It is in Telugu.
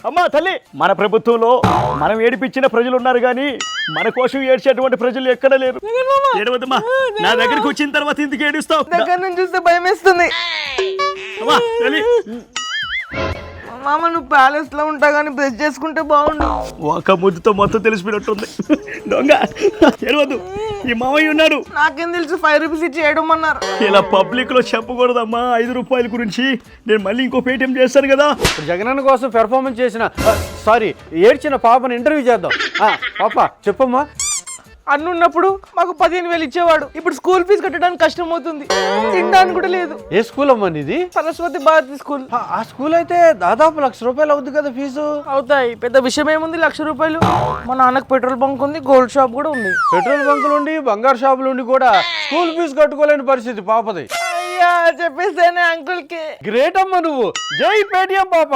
అమ్మా తల్లి, మన ప్రభుత్వంలో మనం ఏడిపించిన ప్రజలు ఉన్నారు కానీ మన కోసం ఏడ్చేటువంటి ప్రజలు ఎక్కడ లేరు. ఏడవద్దమ్మా, నా దగ్గరికి వచ్చిన తర్వాత ఇందుకు ఏడుస్తావు. దగ్గర నుంచి చూస్తే భయం వేస్తుంది. అమ్మా తల్లి, మామ నువ్వు ప్యాలెస్ లో ఉంటా కానీ బ్రష్ చేసుకుంటే బాగుండు. ఒక ముద్దుతో మొత్తం తెలిసిపోయినట్టుంది. దొంగ ఏడవద్దు, ఈ మామయ్య ఉన్నాడు. నాకేం తెలుసు 5 రూపీస్ ఇచ్చి ఏడమన్నారు. ఇలా పబ్లిక్ లో చెప్పకూడదమ్మా 5 రూపాయల గురించి. నేను మళ్ళీ ఇంకో పేటిఎం చేస్తాను కదా. జగనన్న కోసం పెర్ఫార్మెన్స్ చేసిన సారీ ఏడ్చిన పాపని ఇంటర్వ్యూ చేద్దాం. పాప చెప్పమ్మా. అన్నున్నప్పుడు మాకు 15,000 ఇచ్చేవాడు. ఇప్పుడు స్కూల్ ఫీజు కట్టడానికి కష్టం అవుతుంది. తినడానికి కూడా లేదు. ఏ స్కూల్ అమ్మా నీది? సరస్వతి భారతి స్కూల్. ఆ స్కూల్ అయితే దాదాపు ₹1,00,000 అవుతుంది కదా ఫీజు. అవుతాయి, పెద్ద విషయం ఏముంది. ₹1,00,000. మా నాన్నకు పెట్రోల్ బంక్ ఉంది, గోల్డ్ షాప్ కూడా ఉంది. పెట్రోల్ బంకులు ఉండి బంగారు షాపులు ఉండి కూడా స్కూల్ ఫీజు కట్టుకోలేని పరిస్థితి పాపది. అయ్యా చెప్పేస్తేనే అంకుల్ కి. గ్రేట్ అమ్మా నువ్వు. జై పేటిఎం పాప.